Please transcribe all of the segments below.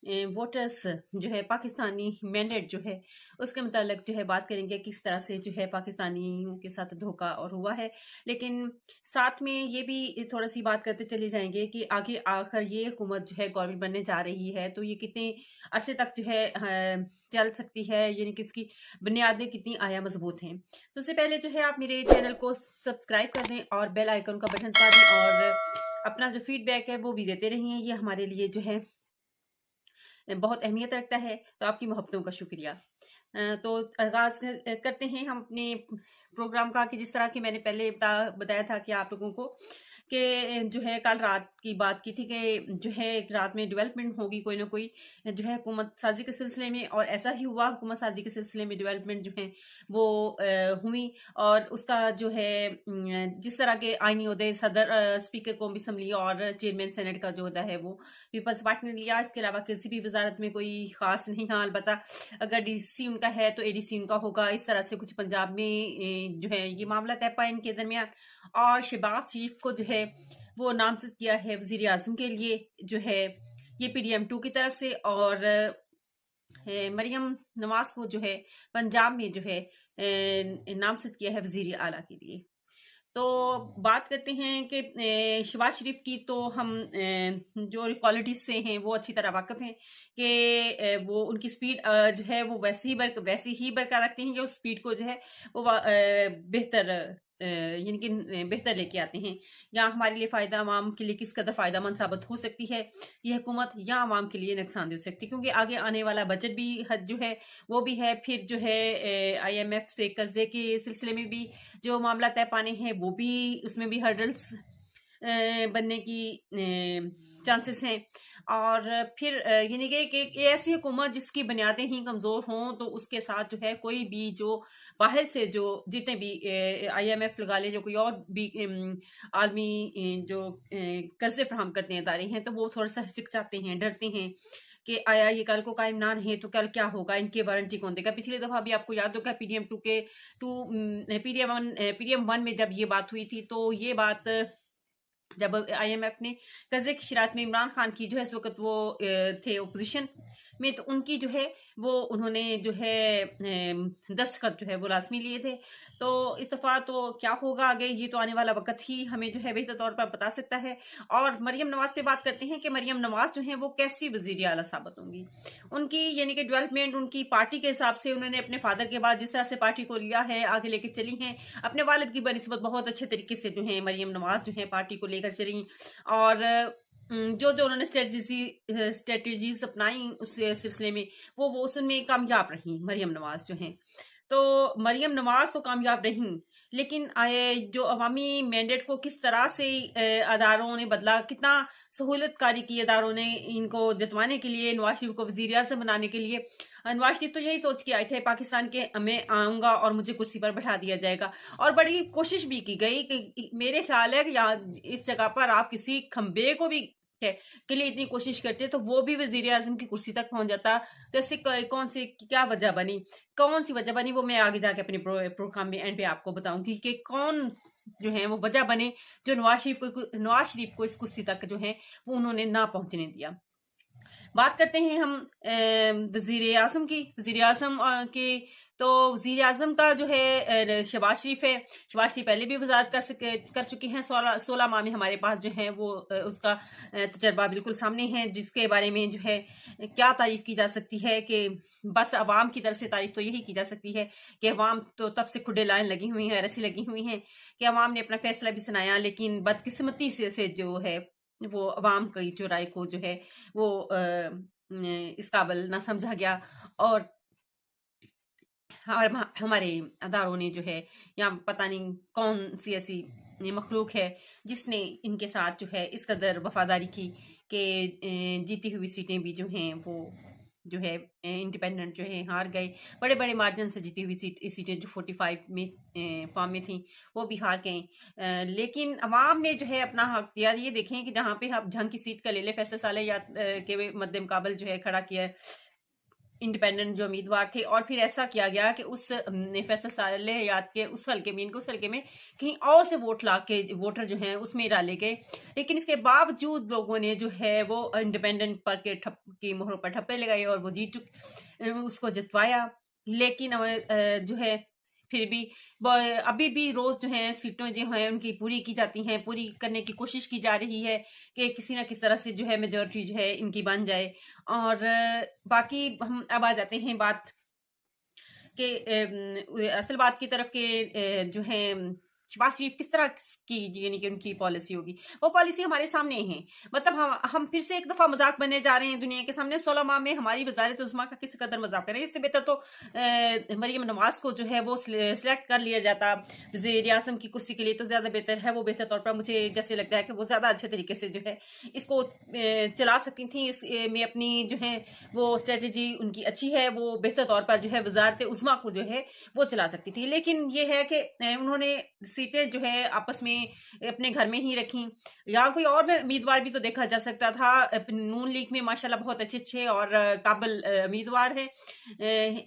Voters जो है Pakistani mandate जो है उसके मुतालिक जो है बात करेंगे किस तरह से जो है पाकिस्तानियों के साथ धोखा और हुआ है, लेकिन साथ में ये भी थोड़ा सी बात करते चले जाएंगे कि आगे आखिर ये हुकूमत जो है गवर्नमेंट बनने जा रही है तो ये कितने अरसे तक जो है चल सकती है, यानी कि इसकी बुनियादें कितनी आया मजबूत हैं। तो उससे पहले जो है आप मेरे चैनल को सब्सक्राइब कर दें और बेल आइकन का बटन दबा दें और अपना जो फीडबैक है वो भी देते रहिए, ये हमारे लिए जो है बहुत अहमियत रखता है। तो आपकी मोहब्बतों का शुक्रिया। तो आगाज करते हैं हम अपने प्रोग्राम का, कि जिस तरह की मैंने पहले बताया था कि आप लोगों को कि जो है कल रात की बात की थी कि जो है रात में डेवलपमेंट होगी कोई ना कोई जो है हुकूमत साजी के सिलसिले में, और ऐसा ही हुआ। हुकूमत साजी के सिलसिले में डेवलपमेंट जो है वो हुई, और उसका जो है जिस तरह के आईनी ओहदे सदर स्पीकर कौमी असम्बली और चेयरमैन सेनेट का जो होता है वो पीपल्स पार्टी ने लिया। इसके अलावा किसी भी वजारत में कोई खास नहीं, हाँ अलबत्ता अगर डीसी उनका है तो एडीसी उनका होगा। इस तरह से कुछ पंजाब में जो है ये मामला तय पाया इनके दरमियान, और शहबाज शरीफ को जो है वो नामजद किया है वजीर आजम के लिए जो है ये PDM-2 की तरफ से, और मरियम नवाज को जो है पंजाब में जो है नामजद किया है वजीर आला के लिए। तो बात करते हैं कि शहबाज शरीफ की, तो हम जो क्वालिटीज से हैं वो अच्छी तरह वाकिफ हैं कि वो उनकी स्पीड जो है वो वैसी ही बरकरार रखते हैं, जो स्पीड को जो है वो बेहतर यानी कि बेहतर लेके आते हैं। या हमारे लिए फ़ायदा आवाम के लिए किस कदर फ़ायदा मंद साबित हो सकती है ये हुकूमत, या आवाम के लिए नुकसानदेह हो सकती है, क्योंकि आगे आने वाला बजट भी जो है वो भी है। फिर जो है IMF से कर्जे के सिलसिले में भी जो मामला तय पाने हैं वो भी, उसमें भी हर्डल्स बनने की चांसेस हैं। और फिर यानी कि ऐसी हुकूमत जिसकी बुनियादें ही कमज़ोर हों तो उसके साथ जो है कोई भी जो बाहर से जो जितने भी IMF लगा ले, जो कोई और भी आलमी जो कर्जे फराहम करते हैं इदारे हैं, तो वो थोड़ा सा हिचकिचाते हैं, डरते हैं कि आया ये कल को कायम ना रहे तो कल क्या होगा, इनके वारंटी कौन देगा। पिछली दफा भी आपको याद होगा PDM-1 में जब ये बात हुई थी, तो ये बात जब IMF ने कर्जे की शरात में इमरान खान की जो है इस वक्त वो थे अपोजिशन में, तो उनकी जो है वो उन्होंने जो है दस्तखत जो है वो लाजमी लिए थे। तो इस दफ़ा तो क्या होगा आगे, ये तो आने वाला वक्त ही हमें जो है बेहतर तौर पर बता सकता है। और मरियम नवाज पे बात करते हैं कि मरियम नवाज जो है वो कैसी वजीर आला साबित होंगी। उनकी यानी कि डेवलपमेंट उनकी पार्टी के हिसाब से, उन्होंने अपने फादर के बाद जिस तरह से पार्टी को लिया है आगे लेके चली हैं, अपने वालिद की बनिस्बत बहुत अच्छे तरीके से जो है मरियम नवाज जो है पार्टी को लेकर चली, और जो जो उन्होंने स्ट्रेटजीज अपनाई उस सिलसिले में वो उसमें कामयाब रही मरियम नवाज जो हैं। तो मरियम नवाज तो कामयाब रहीं, लेकिन जो अवामी मैंडेट को किस तरह से अदारों ने बदला, कितना सहूलतकारी की अदारों ने इनको जतवाने के लिए, नवाज शरीफ को वजीर आज़म बनाने के लिए। नवाज शरीफ तो यही सोच के आए थे पाकिस्तान के मैं आऊँगा और मुझे कुर्सी पर बैठा दिया जाएगा, और बड़ी कोशिश भी की गई कि मेरे ख्याल है कि यहाँ इस जगह पर आप किसी खंबे को भी के लिए इतनी कोशिश करते तो वो भी वजीर आजम की कुर्सी तक पहुंच जाता। तो ऐसे कौन सी क्या वजह बनी, कौन सी वजह बनी, वो मैं आगे जाके अपने प्रोग्राम में एंड पे आपको बताऊंगी कि कौन जो है वो वजह बने जो नवाज शरीफ को इस कुर्सी तक जो है वो उन्होंने ना पहुंचने दिया। बात करते हैं हम वजीर आजम की। वजीर आजम के, तो वजीर आजम का जो है शहबाज शरीफ है। शहबाज शरीफ पहले भी वजारत कर चुके हैं। 16 माह में हमारे पास जो है वो उसका तजर्बा बिल्कुल सामने है, जिसके बारे में जो है क्या तारीफ की जा सकती है कि बस अवाम की तरफ से तारीफ तो यही की जा सकती है कि अवाम तो तब से खुडे लाइन लगी हुई हैं, रस्सी लगी हुई हैं कि अवाम ने अपना फैसला भी सुनाया, लेकिन बदकिस्मती से जो है वो अवाम की जो राय को जो है वो इस काबिल ना समझा गया, और हमारे अदारों ने जो है, या पता नहीं कौन सी ऐसी मखलूक है जिसने इनके साथ जो है इस कदर वफादारी की कि जीती हुई सीटें भी जो हैं वो जो है इंडिपेंडेंट जो है हार गए। बड़े बड़े मार्जिन से जीती हुई सीटें जो 45 में फॉर्म में थी वो भी हार गए, लेकिन अवाम ने जो है अपना हक दिया। ये देखें कि जहाँ पे आप झंग की सीट का ले ले फैसल साले या के मद्दे मुकाबल जो है खड़ा किया है, इंडिपेंडेंट जो उम्मीदवार थे, और फिर ऐसा किया गया कि उस फैसल साले हयात के उस हल्के में कहीं और से वोट ला के वोटर जो हैं उसमें डाले गए। लेकिन इसके बावजूद लोगों ने जो है वो इंडिपेंडेंट पर के की मोहर पर ठप्पे लगाए और वो उसको जितवाया। लेकिन जो है फिर भी अभी भी रोज जो है सीटें जो हैं उनकी पूरी की जाती हैं, पूरी करने की कोशिश की जा रही है कि किसी ना किसी तरह से जो है मेजॉरिटी जो है इनकी बन जाए। और बाकी हम अब आ जाते हैं बात के असल बात की तरफ के जो है शहबाज शरीफ किस तरह की यानी कि उनकी पॉलिसी होगी, वो पॉलिसी हमारे सामने है। मतलब हम फिर से एक दफा मजाक बनने जा रहे हैं दुनिया के सामने। 16 माह में हमारी वजारत उस्मा का किस कदर मजाक करें, इससे बेहतर तो मरियम नवाज को जो है वो सिलेक्ट कर लिया जाता वज़ीर आज़म की कुर्सी के लिए, तो ज्यादा बेहतर है। वो बेहतर तौर पर मुझे जैसे लगता है कि वो ज्यादा अच्छे तरीके से जो है इसको चला सकती थी। इसमें अपनी जो है वो स्ट्रेटेजी उनकी अच्छी है, वो बेहतर तौर पर जो है वजारत उस्मा को जो है वो चला सकती थी। लेकिन ये है कि उन्होंने सीटें जो है आपस में अपने घर में ही रखी। यहाँ कोई और उम्मीदवार भी तो देखा जा सकता था। नून लीग में माशाल्लाह बहुत अच्छे और काबिल उम्मीदवार हैं,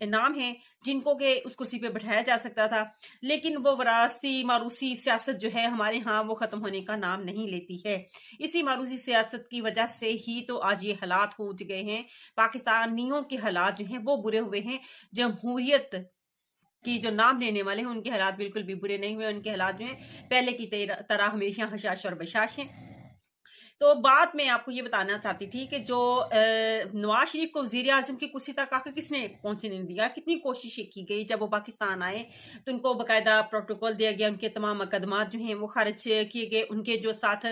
नाम हैं जिनको के उस कुर्सी पे बैठाया जा सकता था। लेकिन वो वरासती मारूसी सियासत जो है हमारे यहाँ वो खत्म होने का नाम नहीं लेती है। इसी मारूसी सियासत की वजह से ही तो आज ये हालात हो गए हैं। पाकिस्तानियों के हालात जो हैं वो बुरे हुए हैं। जमहूरियत की जो नाम लेने वाले हैं उनके हालात बिल्कुल भी बुरे नहीं हुए। उनके हालात जो हैं पहले की तरह हमेशा हशाश और बशाश हैं। तो बात मैं आपको ये बताना चाहती थी कि जो नवाज शरीफ को वजीर आजम की कुर्सी तक आकर किसने पहुंचने नहीं दिया। कितनी कोशिशें की गई। जब वो पाकिस्तान आए तो उनको बाकायदा प्रोटोकॉल दिया गया, उनके तमाम मुकदमात जो हैं वो खारिज किए गए। उनके जो साथ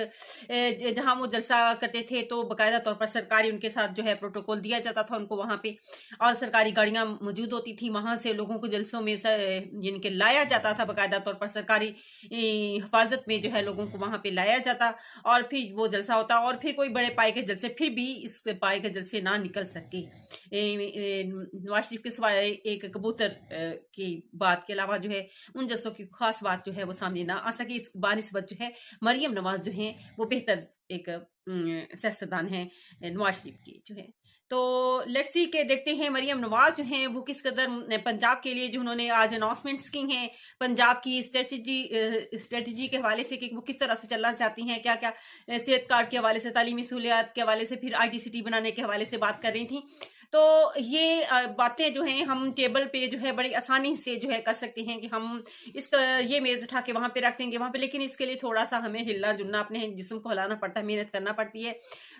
जहां वो जलसा करते थे तो बाकायदा तौर पर सरकारी उनके साथ जो है प्रोटोकॉल दिया जाता था उनको वहां पे, और सरकारी गाड़ियां मौजूद होती थी। वहां से लोगों को जलसों में जिनके लाया जाता था बाकायदा तौर पर सरकारी हिफाजत में जो है लोगों को वहां पे लाया जाता, और फिर वो जलसा होता और फिर कोई बड़े पाए के जलसे फिर भी इस पाए के जलसे ना निकल सके। नवाज शरीफ के सिवाय एक कबूतर की बात के अलावा जो है उन जलसों की खास बात जो है वो सामने ना आ सके। इस बानिस्बत जो है मरियम नवाज जो है वो बेहतर एक सियासतदान है नवाज शरीफ की जो है। तो लेट्स सी के देखते हैं मरियम नवाज जो हैं वो किस कदर पंजाब के लिए जो उन्होंने आज अनाउंसमेंट्स की हैं पंजाब की स्ट्रेटजी के हवाले से कि वो किस तरह से चलना चाहती हैं, क्या क्या सेहत कार्ड के हवाले से, तालीमी सहूलियात के हवाले से, फिर IT सिटी बनाने के हवाले से बात कर रही थी। तो ये बातें जो हैं हम टेबल पे जो है बड़ी आसानी से जो है कर सकते हैं कि हम ये मेज उठा के वहां पे रख देंगे वहां पे, लेकिन इसके लिए थोड़ा सा हमें हिलना जुलना, अपने जिस्म को हिलाना पड़ता है, मेहनत करना पड़ती है।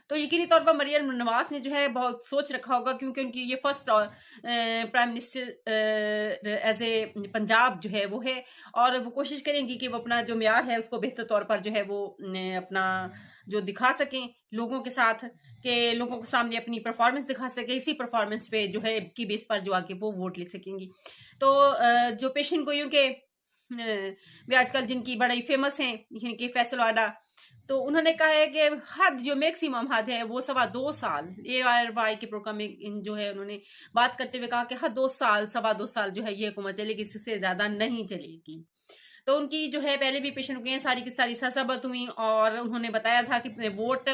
तो यकीनी तौर पर मरियम नवाज ने जो है बहुत सोच रखा होगा, क्योंकि उनकी ये first prime minister as a Punjab जो है वो है, और वो कोशिश करेंगी कि वो अपना जो म्यार है उसको बेहतर तौर पर जो है वो अपना जो दिखा सकें लोगों के साथ, के लोगों के सामने अपनी परफॉर्मेंस दिखा सके। इसी परफॉर्मेंस पे जो है की बेस पर जो आगे वो वोट ले सकेंगी। तो जो पेशन गोइयों के वे आजकल जिनकी बड़ी फेमस हैं जिनकी फैसल वाडा, तो उन्होंने कहा है कि हद जो मैक्सिमम हद है वो 2.25 साल। ARY के प्रोग्राम में जो है उन्होंने बात करते हुए कहा कि हद 2.25 साल जो है ये हुकूमत चलेगी, इससे ज्यादा नहीं चलेगी। तो उनकी जो है पहले भी पेशन हो गई सारी की सारी सरसब्त हुई, और उन्होंने बताया था कि वोट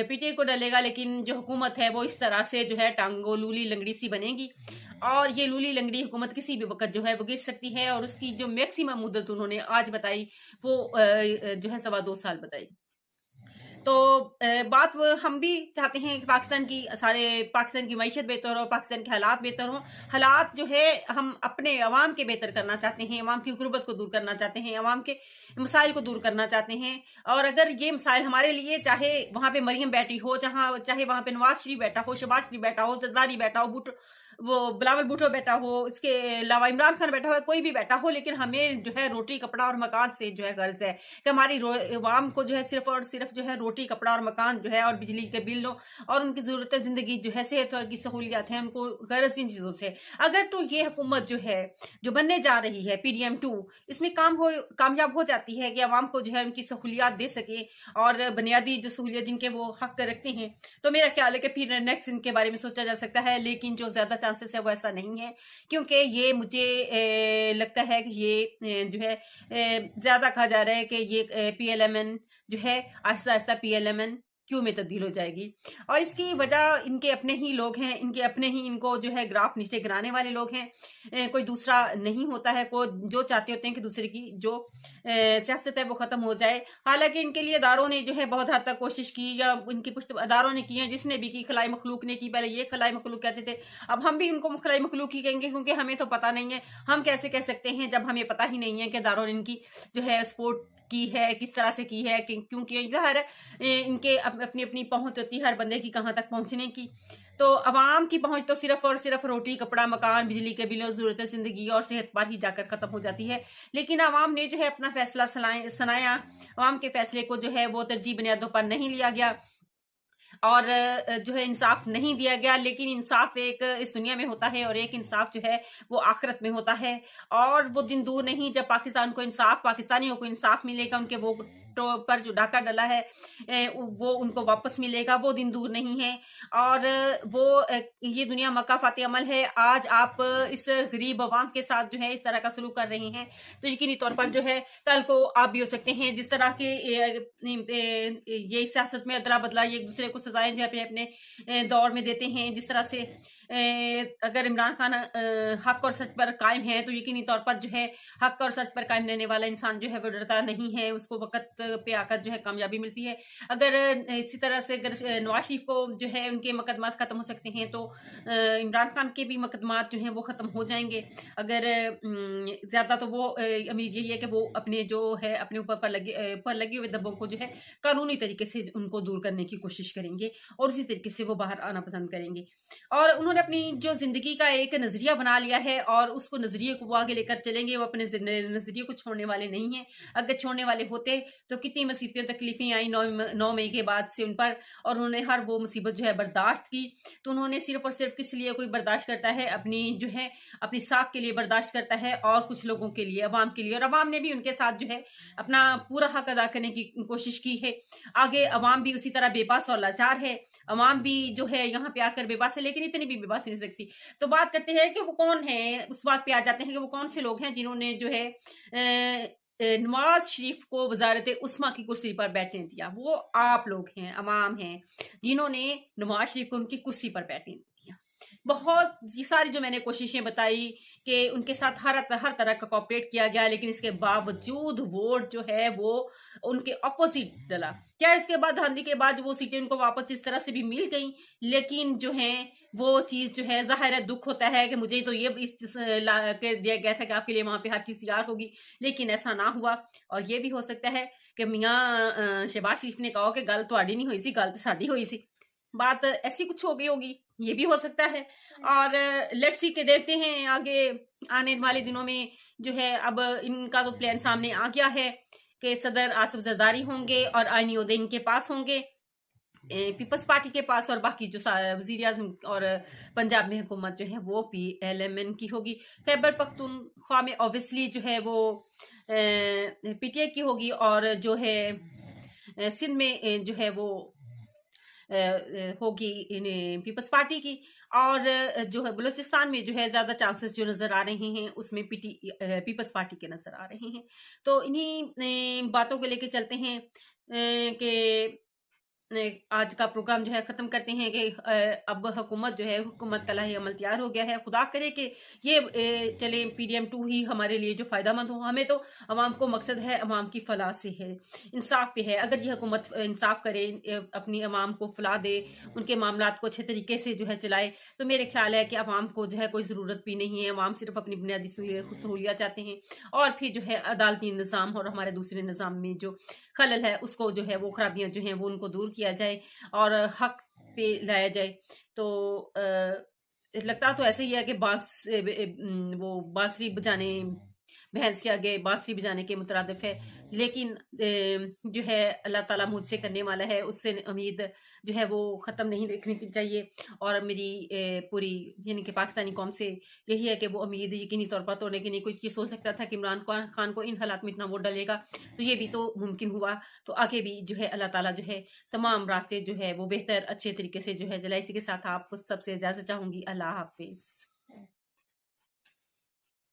PTI को डलेगा, लेकिन जो हुकूमत है वो इस तरह से जो है टांगो लूली लंगड़ी सी बनेगी, और ये लूली लंगड़ी हुकूमत किसी भी वक्त जो है वो गिर सकती है। और उसकी जो मैक्सिमम मुद्दत उन्होंने आज बताई वो जो है 2.25 साल बताई। तो बात हम भी चाहते हैं कि पाकिस्तान की मईशत बेहतर हो, पाकिस्तान के हालात बेहतर हो। हालात जो है हम अपने अवाम के बेहतर करना चाहते हैं, अवाम की गुर्बत को दूर करना चाहते हैं, अवाम के मसाइल को दूर करना चाहते हैं। और अगर ये मसाइल हमारे लिए, चाहे वहां पे मरियम बैठी हो, चाहे वहां पे नवाज शरीफ बैठा हो, शहबाज शरीफ बैठा हो, जरदारी बैठा हो, वो बिलावल भुट्टो बैठा हो, इसके अलावा इमरान खान बैठा हो, कोई भी बैठा हो, लेकिन हमें जो है रोटी कपड़ा और मकान से जो है गर्ज है कि हमारी अवाम को जो है सिर्फ और सिर्फ जो है रोटी कपड़ा और मकान जो है और बिजली के बिलों और उनकी जरूरत जिंदगी जो है सेहत और की सहूलियात है उनको गर्ज इन चीजों से। अगर तो ये हुकूमत जो है जो बनने जा रही है PDM2 इसमें कामयाब हो जाती है कि अवाम को जो है उनकी सहूलियात दे सके और बुनियादी जो सहूलियत जिनके वो हक रखते हैं, तो मेरा ख्याल है कि फिर नेक्स्ट इनके बारे में सोचा जा सकता है। लेकिन जो ज्यादा चांसेस है वो ऐसा नहीं है, क्योंकि ये मुझे लगता है कि ये जो है ज्यादा कहा जा रहा है कि ये PLMN जो है आहिस्ता आहिस्ता PLMN क्यू में तब्दील हो जाएगी। और इसकी वजह इनके अपने ही लोग हैं, इनके अपने ही इनको जो है ग्राफ नीचे गिराने वाले लोग हैं। कोई दूसरा नहीं होता है, को जो चाहते होते हैं कि दूसरे की जो सियासत है वो खत्म हो जाए। हालांकि इनके लिए अदारों ने जो है बहुत हद तक कोशिश की, या इनकी कुछ अदारों ने की है, जिसने भी की, खलाई मखलूक ने की। पहले ये खलाई मखलूक कहते थे, अब हम भी इनको खलाई मखलूक ही कहेंगे, क्योंकि हमें तो पता नहीं है। हम कैसे कह सकते हैं जब हमें पता ही नहीं है कि अदारों ने इनकी जो है सपोर्ट की है, किस तरह से की है, क्योंकि ज़ाहिर है इनके अपनी अपनी पहुंच होती है हर बंदे की कहाँ तक पहुंचने की। तो अवाम की पहुंच तो सिर्फ और सिर्फ रोटी, कपड़ा, मकान, बिजली के बिलों, ज़रूरत जिंदगी और सेहत पर ही जाकर खत्म हो जाती है। लेकिन अवाम ने जो है अपना फैसला सुनाया। अवाम के फैसले को जो है वो तरजीह बुनियादों पर नहीं लिया गया और जो है इंसाफ नहीं दिया गया। लेकिन इंसाफ एक इस दुनिया में होता है और एक इंसाफ जो है वो आखिरत में होता है। और वो दिन दूर नहीं जब पाकिस्तान को इंसाफ, पाकिस्तानियों को इंसाफ मिलेगा, उनके वो पर जो डाका डला है वो उनको वापस मिलेगा। वो दिन दूर नहीं है। और वो ये दुनिया मक्का फाते अमल है। आज आप इस गरीब अवाम के साथ जो है इस तरह का सलूक कर रहे हैं तो यकीनी तौर पर जो है कल को आप भी हो सकते हैं। जिस तरह के ये सियासत में अदला बदला, एक दूसरे को सजाएं जो अपने अपने दौर में देते हैं, जिस तरह से अगर इमरान खान हक और सच पर कायम है तो यकीनी तौर पर जो है हक और सच पर कायम रहने वाला इंसान जो है वो डरता नहीं है, उसको वक्त पे आकर जो है कामयाबी मिलती है। अगर इसी तरह से अगर नवाज शरीफ को जो है उनके मुकदमात खत्म हो सकते हैं तो इमरान खान के भी मुकदमात जो हैं वो खत्म हो जाएंगे। अगर ज्यादा तो वो उम्मीद यही है कि वो अपने जो है अपने ऊपर लगे हुए दबाव को जो है कानूनी तरीके से उनको दूर करने की कोशिश करेंगे और उसी तरीके से वो बाहर आना पसंद करेंगे। और उन्होंने अपनी जो जिंदगी का एक नजरिया बना लिया है और उसको नजरिए को वो आगे लेकर चलेंगे। वो अपने नजरिए को छोड़ने वाले नहीं है। अगर छोड़ने वाले होते तो कितनी मुसीबतें तकलीफें आई 9 मई के बाद से उन पर, और उन्होंने हर वो मुसीबत जो है बर्दाश्त की। तो उन्होंने सिर्फ और सिर्फ किस लिए कोई बर्दाश्त करता है, अपनी जो है अपनी साख के लिए बर्दाश्त करता है और कुछ लोगों के लिए, अवाम के लिए। और अवाम ने भी उनके साथ जो है अपना पूरा हक अदा करने की कोशिश की है। आगे अवाम भी उसी तरह बेबस और लाचार है। अवाम भी जो है यहाँ पे आकर बेबस है, लेकिन इतनी भी बेबस नहीं सकती। तो बात करते हैं कि वो कौन है, उस बात पे आ जाते हैं कि वो कौन से लोग हैं जिन्होंने जो है नवाज शरीफ को वजारत उस्मा की कुर्सी पर बैठने दिया। वो आप लोग हैं, अवाम हैं, जिन्होंने नवाज शरीफ को उनकी कुर्सी पर बैठने दिया। बहुत ये सारी जो मैंने कोशिशें बताई कि उनके साथ हर तरह का कॉपरेट किया गया, लेकिन इसके बावजूद वोट जो है वो उनके अपोजिट डला। क्या इसके बाद धांधली के बाद वो सीटें उनको वापस इस तरह से भी मिल गई, लेकिन जो है वो चीज जो है जाहिर है दुख होता है कि मुझे तो ये दिया गया था कि आपके लिए वहां पे हर चीज तैयार होगी, लेकिन ऐसा ना हुआ। और ये भी हो सकता है कि मियां शहबाज शरीफ ने कहा कि गल तुहाडी नहीं हुई सी, गल तो साडी हुई सी, बात ऐसी कुछ हो गई होगी, ये भी हो सकता है। और लेट्स सी के देखते हैं आगे आने वाले दिनों में जो है। अब इनका तो प्लान सामने आ गया है कि सदर आसिफ जरदारी होंगे और आईनी ओहदे इनके पास होंगे, पीपल्स पार्टी के पास, और बाकी जो वजीर आजम और पंजाब में हुकूमत जो है वो PLMN की होगी। खैबर पख्तूनख्वा में ऑब्वियसली जो है वो PTI की होगी, और जो है सिंध में जो है वो होगी पीपल्स पार्टी की। और जो है बलूचिस्तान में जो है ज्यादा चांसेस जो नजर आ रहे हैं उसमें पीपल्स पार्टी के नजर आ रहे हैं। तो इन्हीं बातों को लेके चलते हैं कि आज का प्रोग्राम जो है खत्म करते हैं कि अब हुकूमत जो है हुकूमत का लाही अमल तैयार हो गया है। खुदा करे कि ये चले PDM2 ही हमारे लिए जो फायदा मंद हो। हमें तो अवाम को मकसद है, अवाम की फलाह से है, इंसाफ पे है। अगर ये हुकूमत इंसाफ करे, अपनी अवाम को फलाह दे, उनके मामलात को अच्छे तरीके से जो है चलाए, तो मेरे ख्याल है कि अवाम को जो है कोई ज़रूरत भी नहीं है। अवाम सिर्फ अपनी बुनियादी सहूलियात चाहते हैं, और फिर जो है अदालती निज़ाम और हमारे दूसरे निज़ाम में जो खलल है उसको जो है वो खराबियां जो हैं वो उनको दूर किया जाए और हक पे लाया जाए। तो लगता तो ऐसे ही है कि वो बांसुरी बजाने, भैंस के आगे बांसुरी बजाने के मुतरादिफ है। लेकिन जो है अल्लाह ताला मुझसे करने वाला है, उससे उम्मीद जो है वो ख़त्म नहीं रखनी चाहिए। और मेरी पूरी यानी कि पाकिस्तानी कौम से यही है कि वो उम्मीद यकीनी तौर पर तोड़ने की नहीं। कोई चीज़ सोच सकता था कि इमरान खान को इन हालात में इतना वोट डालेगा, तो ये भी तो मुमकिन हुआ। तो आगे भी जो है अल्लाह ताला जो है तमाम रास्ते जो है वो बेहतर अच्छे तरीके से जो है जला। इसी के साथ आप सबसे इजाज़त चाहूँगी। अल्लाह हाफिज़।